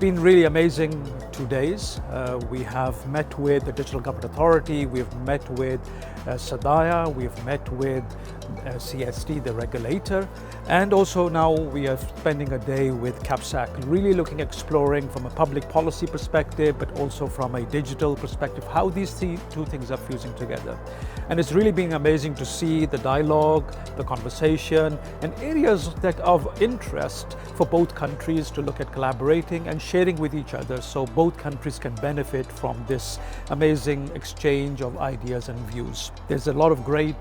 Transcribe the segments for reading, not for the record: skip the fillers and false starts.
been really amazing 2 days. We have met with the Digital Government Authority, we've met with SADAIA, we've met with CST, the regulator, and also now we are spending a day with CAPSAC, really looking, exploring from a public policy perspective, but also from a digital perspective, how these two things are fusing together. And it's really been amazing to see the dialogue, the conversation, and areas that are of interest for both countries to look at collaborating and sharing with each other, so both countries can benefit from this amazing exchange of ideas and views. There's a lot of great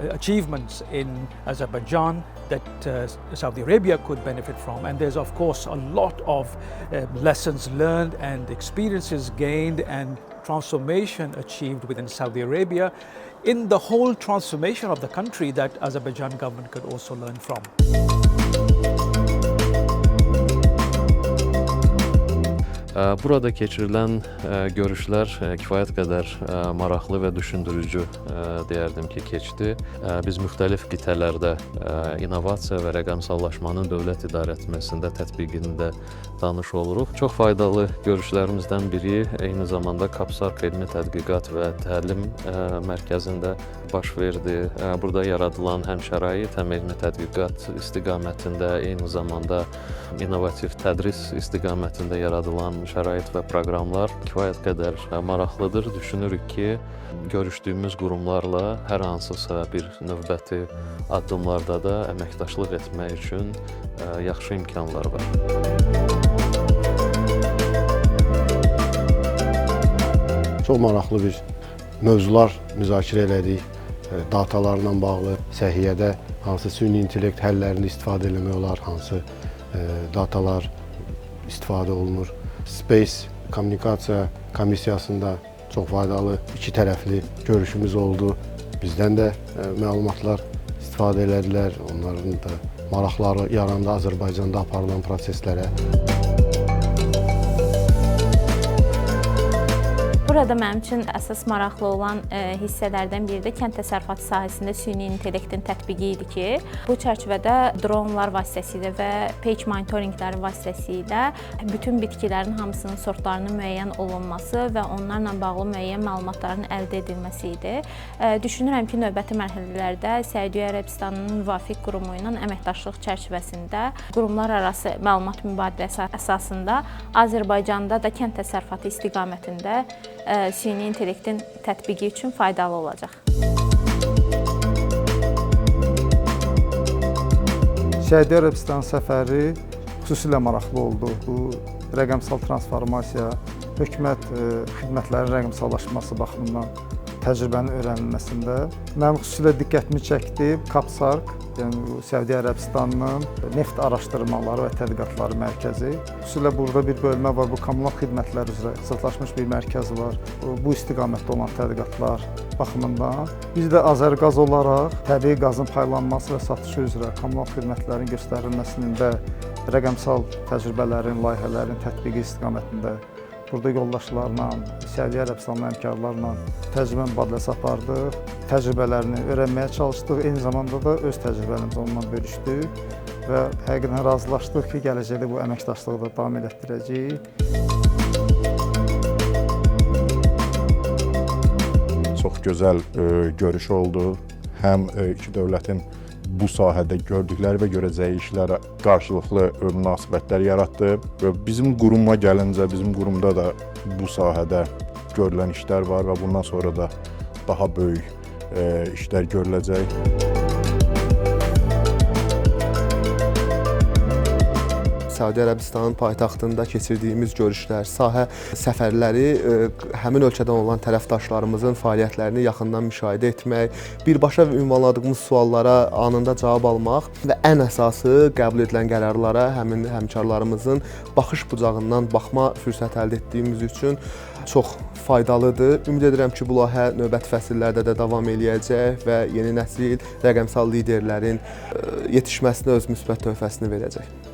achievements in Azerbaijan that Saudi Arabia could benefit from, and there's of course a lot of lessons learned and experiences gained and transformation achieved within Saudi Arabia in the whole transformation of the country that Azerbaijan government could also learn from. Burada keçirilən görüşlər kifayət qədər maraqlı və düşündürücü deyərdim ki, keçdi. Biz müxtəlif qitələrdə innovasiya və rəqəmsallaşmanın dövlət idarəetməsində, tətbiqində tanış oluruq. Çox faydalı görüşlərimizdən biri eyni zamanda CAPSARC Elmi Tədqiqat və Təlim Mərkəzində baş verdi. Burada yaradılan həm şərait, həm elmi tədqiqat istiqamətində, eyni zamanda innovativ tədris istiqamətində yaradılan şərait və proqramlar kifayət qədər maraqlıdır. Düşünürük ki, görüşdüyümüz qurumlarla hər hansısa bir növbəti addımlarda da əməkdaşlıq etmək üçün yaxşı imkanlar var. Çox maraqlı bir mövzular müzakirə elədik. Datalarla bağlı səhiyyədə hansı süni intellekt həllərini istifadə etmək olar, hansı datalar istifadə olunur. Space Kommunikasiya Komissiyasında çox faydalı iki tərəfli görüşümüz oldu. Bizdən də məlumatlar istifadə elədilər. Onların da maraqları yarandı Azərbaycanda aparılan proseslərə. Burada mənim üçün əsas maraqlı olan hissələrdən biri də kənd təsərrüfatı sahəsində süni intellektin tətbiqi idi ki, bu çərçivədə dronlar vasitəsilə və page monitoringləri vasitəsilə bütün bitkilərin hamısının sortlarının müəyyən olunması və onlarla bağlı müəyyən məlumatların əldə edilməsi idi. Düşünürəm ki, növbəti mərhələlərdə Səudiyyə Ərəbistanının müvafiq qurumu ilə əməkdaşlıq çərçivəsində qurumlar arası məlumat mübadiləsi əsasında Azərbaycanda da kənd təsərrüfatı istiqamətində süni intellektin tətbiqi üçün faydalı olacaq. Səudiyyə Ərəbistan səfəri xüsusilə maraqlı oldu. Bu rəqəmsal transformasiya, hökumət xidmətlərin rəqəmsallaşması baxımından təcrübənin öyrənilməsində mənim xüsusilə diqqətimi çəkdi CAPSARC, yəni Səudiyyə Ərəbistanının neft araşdırmaları və tədqiqatları mərkəzi. Xüsusilə burada bir bölmə var, bu kommunal xidmətlər üzrə ixtisaslaşmış bir mərkəz var. Bu istiqamətdə olan tədqiqatlar baxımından. Biz də Azərqaz olaraq təbii qazın paylanması və satışı üzrə kommunal xidmətlərin göstərilməsinin və rəqəmsal təcrübələrin, layihələrin tətbiqi istiqamətində burada yoldaşlarla, Səudiyyə Ərəbistanlı həmkarlarla təcrübə mübadiləsi apardıq, təcrübələrini öyrənməyə çalışdıq, eyni zamanda da öz təcrübələrimizi onunla bölüşdük və həqiqətən razılaşdıq ki, gələcəkdə bu əməkdaşlığı da davam elətdirəcəyik. Çox gözəl görüş oldu. Həm iki dövlətin bu sahədə gördükləri və görəcəyi işlərə qarşılıqlı münasibətlər yaratdı. Bizim quruma gəlincə, bizim qurumda da bu sahədə görülən işlər var və bundan sonra da daha böyük işlər görüləcək. Səudiyyə Ərəbistanın paytaxtında keçirdiyimiz görüşlər, sahə səfərləri həmin ölkədən olan tərəfdaşlarımızın fəaliyyətlərini yaxından müşahidə etmək, birbaşa ünvanladığımız suallara anında cavab almaq və ən əsası qəbul edilən qərarlara həmin həmkarlarımızın baxış bucağından baxma fürsəti əldə etdiyimiz üçün çox faydalıdır. Ümid edirəm ki, bu layihə növbəti fəsillərdə də davam eləyəcək və yeni nəsil rəqəmsal liderlərin yetişməsinə öz müsbət töhfəsini verəcək.